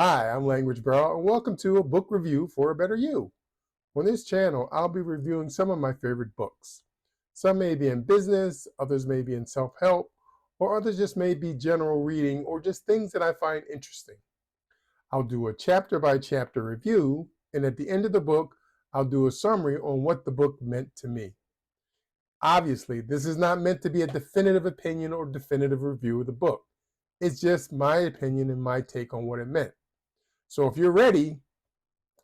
Hi, I'm Language Bro, and welcome to a book review for a better you. On this channel, I'll be reviewing some of my favorite books. Some may be in business, others may be in self-help, or others just may be general reading or just things that I find interesting. I'll do a chapter by chapter review, and at the end of the book, I'll do a summary on what the book meant to me. Obviously, this is not meant to be a definitive opinion or definitive review of the book. It's just my opinion and my take on what it meant. So if you're ready,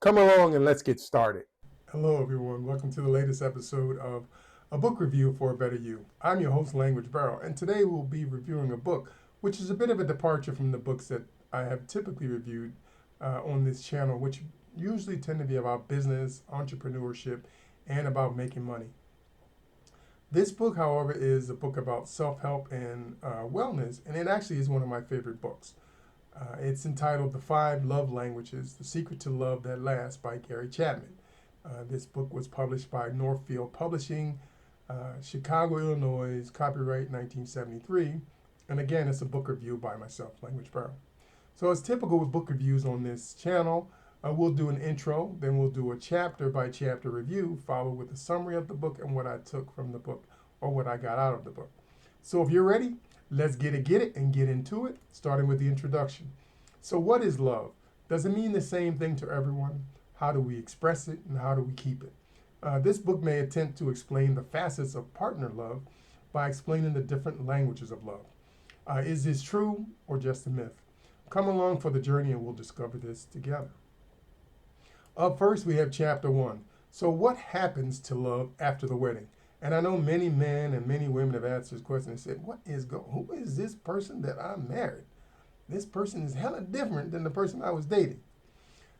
come along and let's get started. Hello, everyone. Welcome to the latest episode of A Book Review for a Better You. I'm your host, Language Barrow, and today we'll be reviewing a book which is a bit of a departure from the books that I have typically reviewed on this channel, which usually tend to be about business, entrepreneurship, and about making money. This book, however, is a book about self-help and wellness, and it actually is one of my favorite books. It's entitled The 5 Love Languages, The Secret to Love That Lasts by Gary Chapman. This book was published by Northfield Publishing, Chicago, Illinois, copyright 1973. And again, it's a book review by myself, Language Barrow. So as typical with book reviews on this channel, we'll do an intro, then we'll do a chapter by chapter review, followed with a summary of the book and what I took from the book or what I got out of the book. So if you're ready, let's get it, and get into it, starting with the introduction. So what is love? Does it mean the same thing to everyone? How do we express it, and how do we keep it? This book may attempt to explain the facets of partner love by explaining the different languages of love. Is this true or just a myth? Come along for the journey and we'll discover this together. Up first, we have chapter 1. So what happens to love after the wedding? And I know many men and many women have asked this question and said, who is this person that I married? This person is hella different than the person I was dating.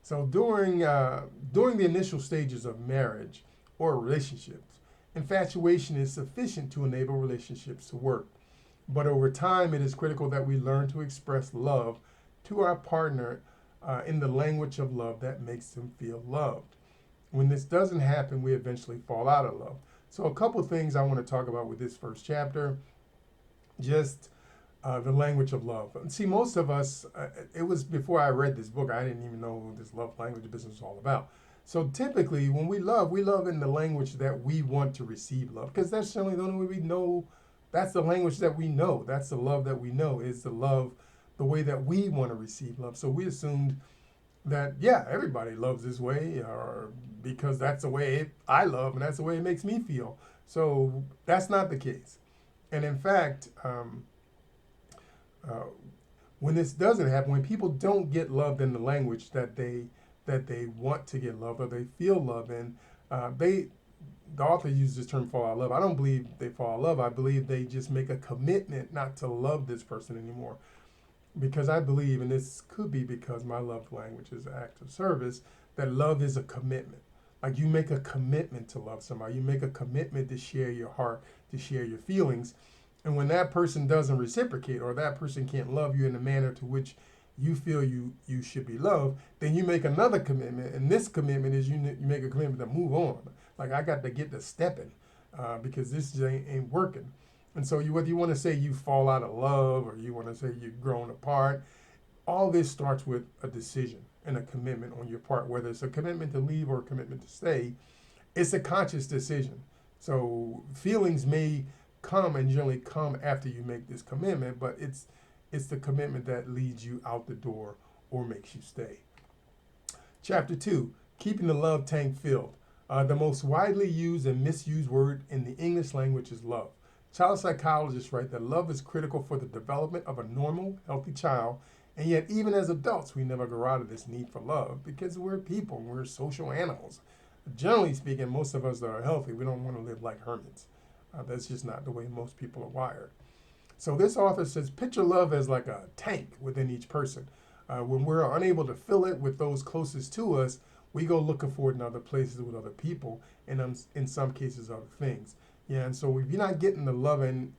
So during the initial stages of marriage or relationships, infatuation is sufficient to enable relationships to work. But over time, it is critical that we learn to express love to our partner in the language of love that makes them feel loved. When this doesn't happen, we eventually fall out of love. So a couple of things I want to talk about with this first chapter, just the language of love. And see, most of us, it was before I read this book, I didn't even know what this love language business was all about. So typically when we love in the language that we want to receive love, because that's generally the only way we know, that's the language that we know. That's the love that we know, is the love, the way that we want to receive love. So we assumed that, yeah, everybody loves this way, or because that's the way I love and that's the way it makes me feel. So that's not the case. And in fact, when this doesn't happen, when people don't get loved in the language that they want to get loved or they feel love in, the author uses this term fall out of love. I don't believe they fall out of love. I believe they just make a commitment not to love this person anymore. Because I believe, and this could be because my love language is act of service, that love is a commitment. Like you make a commitment to love somebody. You make a commitment to share your heart, to share your feelings. And when that person doesn't reciprocate, or that person can't love you in the manner to which you feel you should be loved, then you make another commitment. And this commitment is you make a commitment to move on. Like I got to get to stepping because this ain't working. And so whether you want to say you fall out of love or you want to say you've grown apart, all this starts with a decision and a commitment on your part. Whether it's a commitment to leave or a commitment to stay, it's a conscious decision. So feelings may come and generally come after you make this commitment, but it's the commitment that leads you out the door or makes you stay. Chapter 2, keeping the love tank filled. The most widely used and misused word in the English language is love. Child psychologists write that love is critical for the development of a normal, healthy child, and yet even as adults, we never grow out of this need for love because we're people, we're social animals. Generally speaking, most of us that are healthy, we don't want to live like hermits. That's just not the way most people are wired. So this author says, picture love as like a tank within each person. When we're unable to fill it with those closest to us, we go looking for it in other places with other people, and in some cases other things. Yeah, and so if you're not getting the love in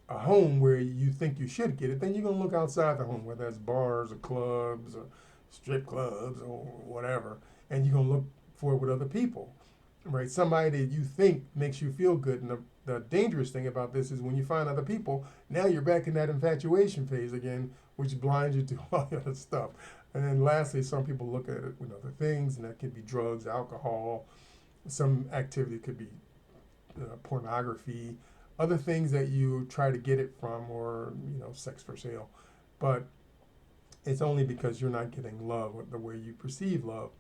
a home where you think you should get it, then you're going to look outside the home, whether that's bars or clubs or strip clubs or whatever, and you're going to look for it with other people, right? Somebody that you think makes you feel good. And the dangerous thing about this is when you find other people, now you're back in that infatuation phase again, which blinds you to all the other stuff. And then lastly, some people look at it with other things, and that could be drugs, alcohol. Some activity could be pornography, other things that you try to get it from, or sex for sale. But it's only because you're not getting love the way you perceive love.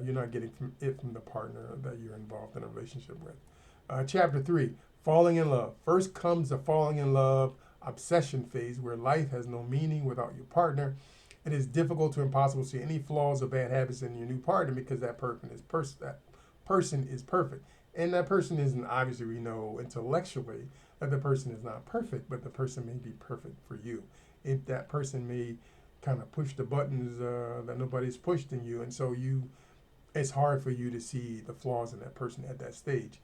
You're not getting from the partner that you're involved in a relationship with. Chapter 3, falling in love. First comes the falling in love obsession phase, where life has no meaning without your partner. It is difficult to impossible to see any flaws or bad habits in your new partner, because that person is perfect. And that person isn't, obviously we know intellectually that the person is not perfect, but the person may be perfect for you. If that person may kind of push the buttons that nobody's pushed in you, and so it's hard for you to see the flaws in that person at that stage.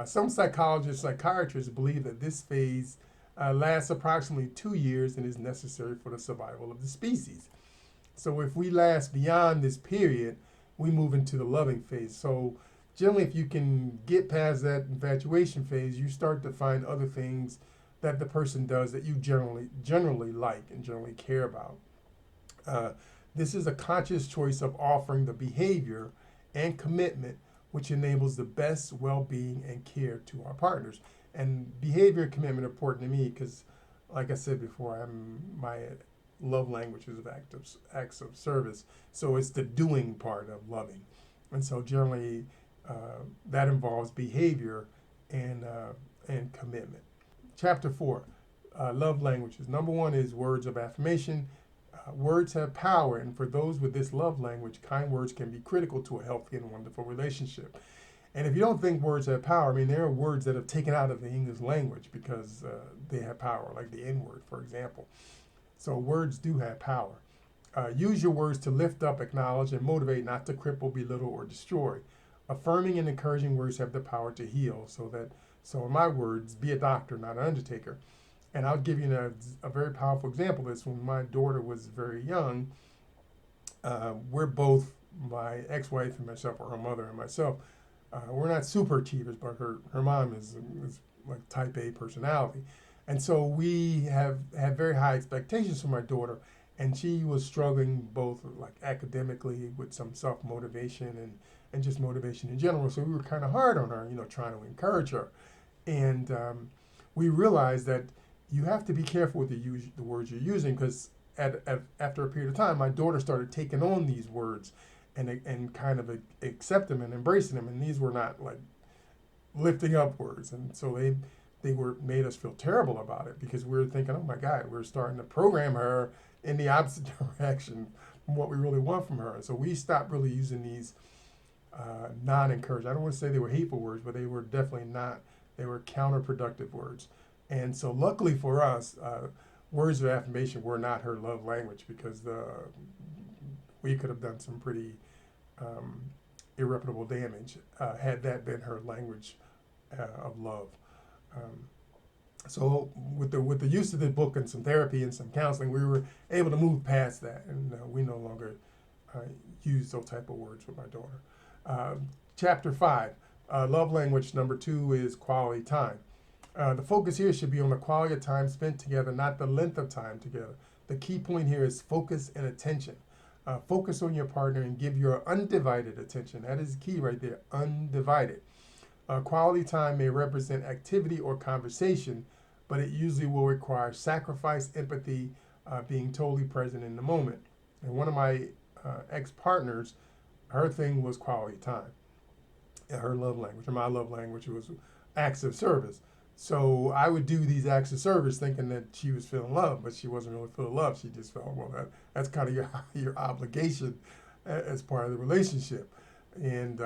Some psychiatrists believe that this phase lasts approximately 2 years and is necessary for the survival of the species. So if we last beyond this period, we move into the loving phase. So generally, if you can get past that infatuation phase, you start to find other things that the person does that you generally like and generally care about. This is a conscious choice of offering the behavior and commitment which enables the best well-being and care to our partners. And behavior and commitment are important to me because, like I said before, my love language is of acts of service. So it's the doing part of loving. And so generally that involves behavior and commitment. Chapter 4, love languages. Number 1 is words of affirmation. Words have power, and for those with this love language, kind words can be critical to a healthy and wonderful relationship. And if you don't think words have power, I mean, there are words that have taken out of the English language because they have power, like the N word, for example. So words do have power. Use your words to lift up, acknowledge, and motivate, not to cripple, belittle, or destroy. Affirming and encouraging words have the power to heal. So in my words, be a doctor, not an undertaker. And I'll give you a very powerful example of this. When my daughter was very young, we're both, my ex-wife and myself, or her mother and myself, we're not super achievers, but her mom is like type A personality. And so we have very high expectations for my daughter. And she was struggling both like academically with some self-motivation and just motivation in general. So we were kind of hard on her, trying to encourage her. And we realized that you have to be careful with the words you're using, because after a period of time, my daughter started taking on these words and kind of accept them and embracing them. And these were not like lifting up words. And so they made us feel terrible about it, because we were thinking, oh my God, we're starting to program her in the opposite direction from what we really want from her. And so we stopped really using these non-encouraging, I don't want to say they were hateful words, but they were definitely not, they were counterproductive words. And so luckily for us, words of affirmation were not her love language, because we could have done some pretty irreparable damage had that been her language of love. So with the use of the book and some therapy and some counseling, we were able to move past that, and we no longer use those type of words with my daughter. Chapter 5, love language number 2 is quality time. The focus here should be on the quality of time spent together, not the length of time together. The key point here is focus and attention. Focus on your partner and give your undivided attention. That is key right there, undivided. Quality time may represent activity or conversation, but it usually will require sacrifice, empathy, being totally present in the moment. And one of my ex-partners, her thing was quality time. Her love language, or my love language, was acts of service. So I would do these acts of service thinking that she was feeling love, but she wasn't really feeling love. She just felt, well, that's kind of your obligation as part of the relationship. And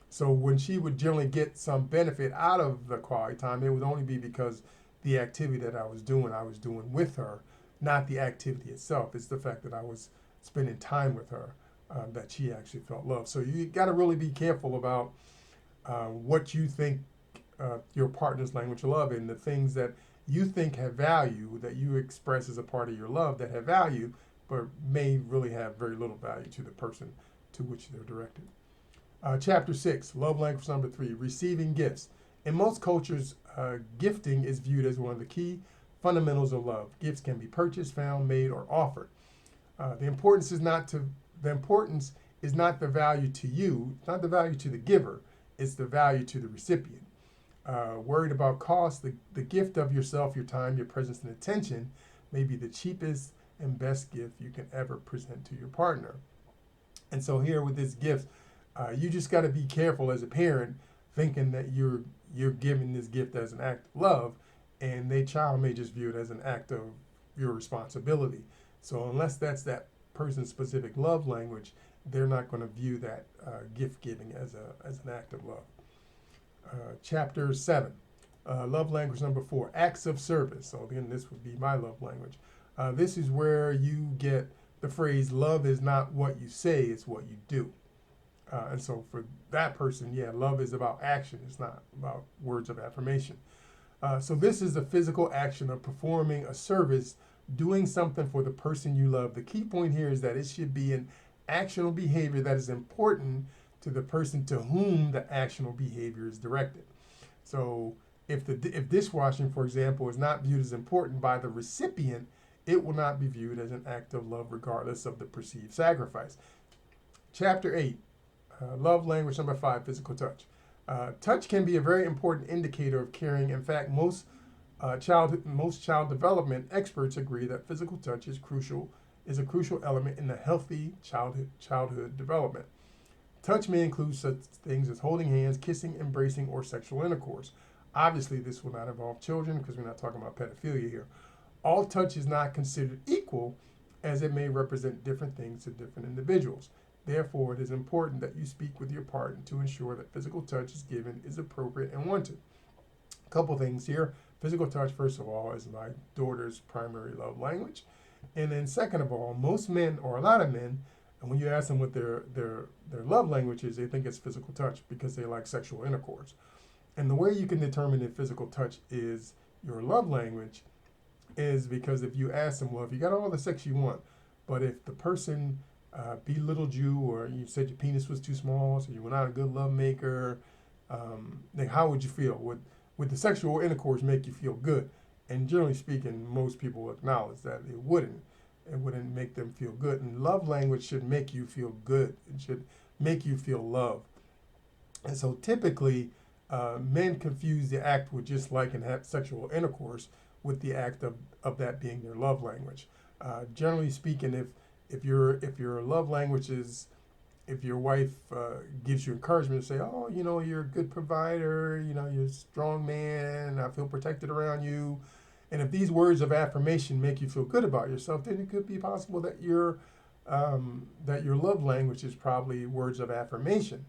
so when she would generally get some benefit out of the quality time, it would only be because the activity that I was doing with her, not the activity itself. It's the fact that I was spending time with her that she actually felt love. So you got to really be careful about what you think your partner's language of love, and the things that you think have value, that you express as a part of your love that have value, but may really have very little value to the person to which they're directed. Chapter 6, love language number 3, receiving gifts. In most cultures, gifting is viewed as one of the key fundamentals of love. Gifts can be purchased, found, made, or offered. The importance is not to the importance is not the value to you, it's not the value to the giver, it's the value to the recipient. Worried about cost, the gift of yourself, your time, your presence, and attention may be the cheapest and best gift you can ever present to your partner. And so here with this gift, you just got to be careful as a parent, thinking that you're giving this gift as an act of love, and their child may just view it as an act of your responsibility. So unless that's that person's specific love language, they're not going to view that gift giving as an act of love. Chapter 7, love language number 4, acts of service. So again, this would be my love language. This is where you get the phrase, love is not what you say, it's what you do. And so for that person, yeah, love is about action. It's not about words of affirmation. So this is the physical action of performing a service, doing something for the person you love. The key point here is that it should be an actional behavior that is important to the person to whom the actional behavior is directed. So if dishwashing, for example, is not viewed as important by the recipient, it will not be viewed as an act of love regardless of the perceived sacrifice. Chapter 8, love language number 5, physical touch. Touch can be a very important indicator of caring. In fact, most child development experts agree that physical touch is a crucial element in the healthy childhood development. Touch may include such things as holding hands, kissing, embracing, or sexual intercourse. Obviously, this will not involve children because we're not talking about pedophilia here. All touch is not considered equal, as it may represent different things to different individuals. Therefore, it is important that you speak with your partner to ensure that physical touch is given is appropriate and wanted. A couple things here. Physical touch, first of all, is my daughter's primary love language. And then second of all, most men, or a lot of men, and when you ask them what their love language is, they think it's physical touch because they like sexual intercourse. And the way you can determine if physical touch is your love language is because if you ask them, well, if you got all the sex you want, but if the person belittled you, or you said your penis was too small, so you were not a good love maker, then how would you feel? Would the sexual intercourse make you feel good? And generally speaking, most people acknowledge that it wouldn't. It wouldn't make them feel good. And love language should make you feel good. It should make you feel loved. And so typically, men confuse the act with just liking sexual intercourse with the act of that being their love language. Generally speaking, if your love language is, if your wife gives you encouragement to say, oh, you're a good provider, you're a strong man, I feel protected around you. And if these words of affirmation make you feel good about yourself, then it could be possible that your love language is probably words of affirmation.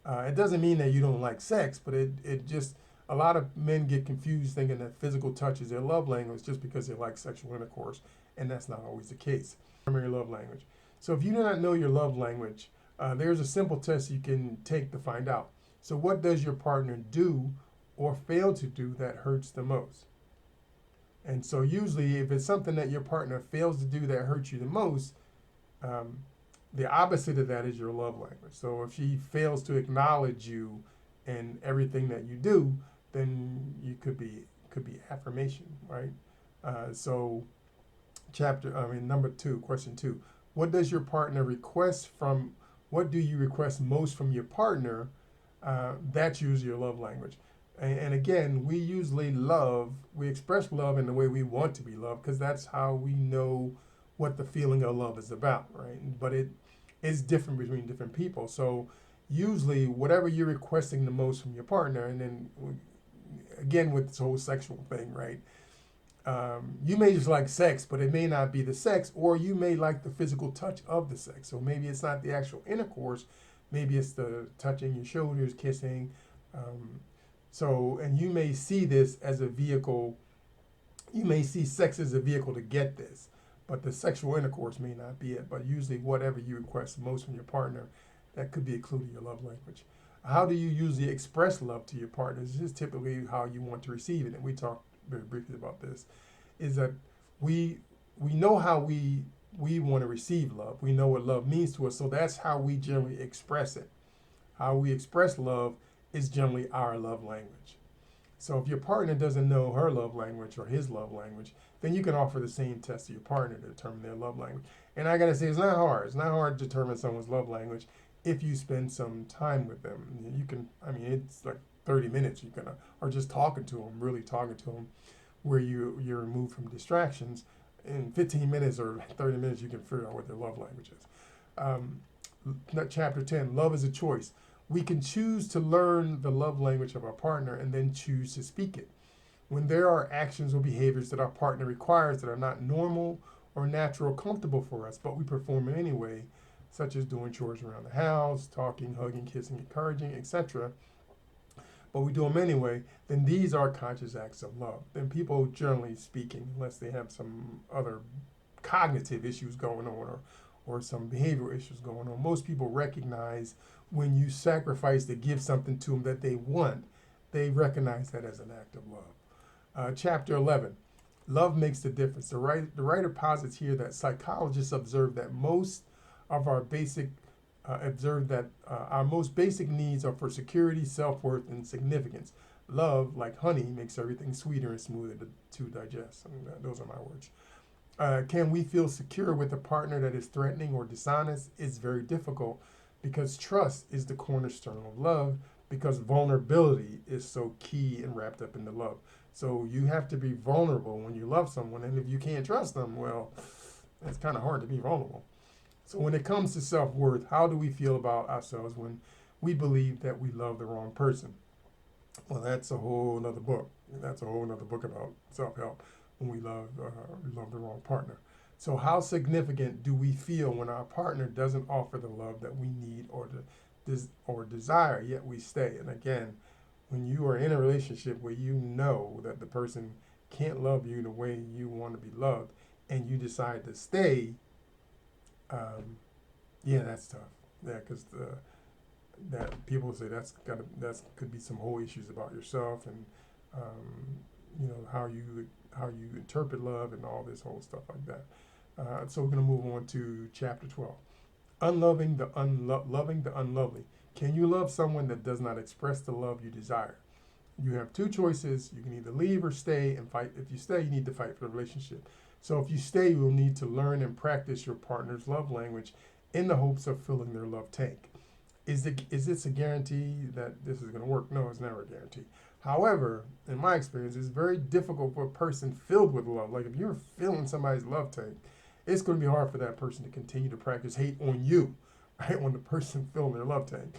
It doesn't mean that you don't like sex, but it just, a lot of men get confused thinking that physical touch is their love language just because they like sexual intercourse, and that's not always the case. Primary love language. So if you do not know your love language, there's a simple test you can take to find out. So what does your partner do or fail to do that hurts the most? And so usually if it's something that your partner fails to do that hurts you the most, the opposite of that is your love language. So if she fails to acknowledge you and everything that you do, then you could be affirmation, right? So number 2, question 2. What does your partner request from, what do you request most from your partner? That's usually your love language. And again, we express love in the way we want to be loved because that's how we know what the feeling of love is about, right? But it is different between different people. So usually whatever you're requesting the most from your partner, and then again with this whole sexual thing, right? You may just like sex, but it may not be the sex, or you may like the physical touch of the sex. So maybe it's not the actual intercourse, maybe it's the touching your shoulders, kissing. And you may see this as a vehicle, you may see sex as a vehicle to get this, but the sexual intercourse may not be it. But usually whatever you request most from your partner, that could be included in your love language. How do you usually express love to your partner? This is typically how you want to receive it, and we talked very briefly about this, is that we know how we want to receive love. We know what love means to us, so that's how we generally express it. How we express love is generally our love language. So if your partner doesn't know her love language or his love language, then you can offer the same test to your partner to determine their love language. And I gotta say, it's not hard. It's not hard to determine someone's love language if you spend some time with them. You can, I mean, it's like 30 minutes. You can, or just talking to them, really talking to them, where you're removed from distractions. In 15 minutes or 30 minutes, you can figure out what their love language is. Um, Chapter 10, love is a choice. We can choose to learn the love language of our partner and then choose to speak it. When there are actions or behaviors that our partner requires that are not normal or natural, comfortable for us, but we perform it anyway, such as doing chores around the house, talking, hugging, kissing, encouraging, etc., but we do them anyway, then these are conscious acts of love. Then people, generally speaking, unless they have some other cognitive issues going on or some behavioral issues going on, most people recognize when you sacrifice to give something to them that they want, they recognize that as an act of love. Chapter 11, love makes the difference. The writer posits here that psychologists observe that our most basic needs are for security, self-worth, and significance. Love, like honey, makes everything sweeter and smoother to digest. I mean, those are my words. Can we feel secure with a partner that is threatening or dishonest? It's very difficult because trust is the cornerstone of love, because vulnerability is so key and wrapped up in the love. So you have to be vulnerable when you love someone, and if you can't trust them, well, it's kind of hard to be vulnerable. So when it comes to self-worth, how do we feel about ourselves when we believe that we love the wrong person? Well, that's a whole other book. That's a whole other book about self-help when we love the wrong partner. So how significant do we feel when our partner doesn't offer the love that we need or desire, yet we stay? And again, when you are in a relationship where you know that the person can't love you the way you want to be loved, and you decide to stay, yeah, that's tough. Yeah, because that people say that's could be some whole issues about yourself and how you interpret love and all this whole stuff like that. So we're going to move on to chapter 12. Unloving the loving the unlovely. Can you love someone that does not express the love you desire? You have two choices. You can either leave or stay and fight. If you stay, you need to fight for the relationship. So if you stay, you will need to learn and practice your partner's love language in the hopes of filling their love tank. Is this a guarantee that this is going to work? No, it's never a guarantee. However, in my experience, it's very difficult for a person filled with love. Like if you're filling somebody's love tank, it's going to be hard for that person to continue to practice hate on you, right? On the person filling their love tank.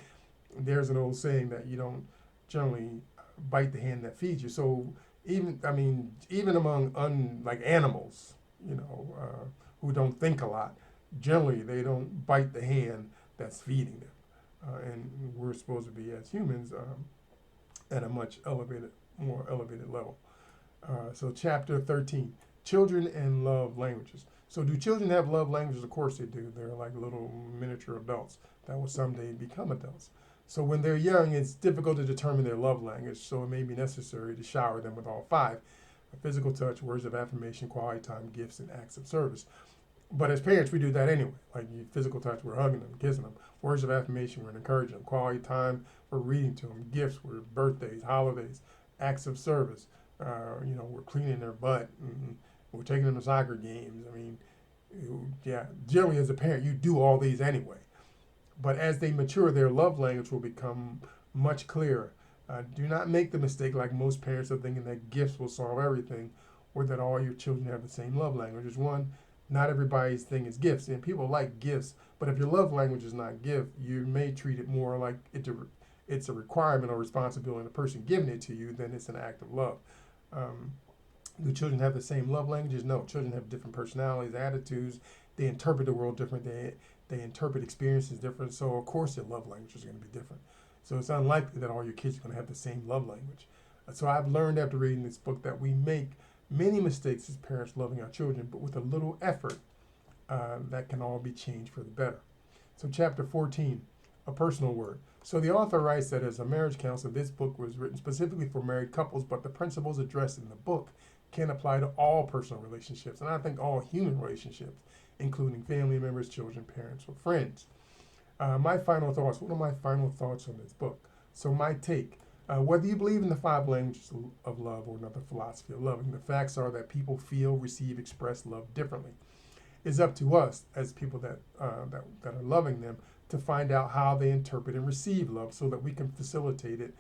There's an old saying that you don't generally bite the hand that feeds you. So even among like animals, who don't think a lot, generally they don't bite the hand that's feeding them. And we're supposed to be, as humans, at a more elevated level. So chapter 13, children and love languages. So do children have love languages? Of course they do. They're like little miniature adults that will someday become adults. So when they're young, it's difficult to determine their love language, so it may be necessary to shower them with all five: physical touch, words of affirmation, quality time, gifts, and acts of service. But as parents, we do that anyway. Like physical touch, we're hugging them, kissing them. Words of affirmation, we're encouraging them. Quality time, we're reading to them. Gifts, we're birthdays, holidays. Acts of service, we're cleaning their butt. And we're taking them to soccer games. I mean, yeah, generally as a parent, you do all these anyway. But as they mature, their love language will become much clearer. Do not make the mistake, like most parents, of thinking that gifts will solve everything, or that all your children have the same love languages. One, not everybody's thing is gifts, and people like gifts. But if your love language is not gift, you may treat it more like it's a requirement or responsibility, and the person giving it to you, then it's an act of love. Do children have the same love languages? No. Children have different personalities, attitudes. They interpret the world different. They interpret experiences different. So of course their love language is going to be different. So it's unlikely that all your kids are going to have the same love language. So I've learned after reading this book that we make many mistakes as parents loving our children, but with a little effort, that can all be changed for the better. So chapter 14, a personal word. So the author writes that as a marriage counselor, this book was written specifically for married couples, but the principles addressed in the book can apply to all personal relationships, and I think all human relationships, including family members, children, parents, or friends. My final thoughts. What are my final thoughts on this book? So my take. Whether you believe in the five languages of love or another philosophy of loving, the facts are that people feel, receive, express love differently. It's up to us as people that are loving them to find out how they interpret and receive love, so that we can facilitate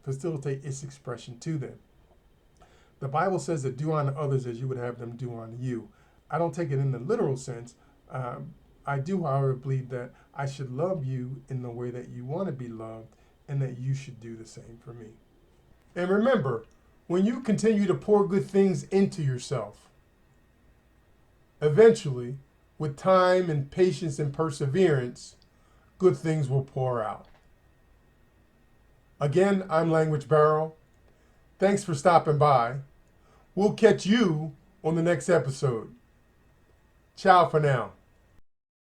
its expression to them. The Bible says that do unto others as you would have them do unto you. I don't take it in the literal sense. I do, however, believe that I should love you in the way that you want to be loved, and that you should do the same for me. And remember, when you continue to pour good things into yourself, eventually, with time and patience and perseverance, good things will pour out. Again, I'm Language Barrel. Thanks for stopping by. We'll catch you on the next episode. Ciao for now.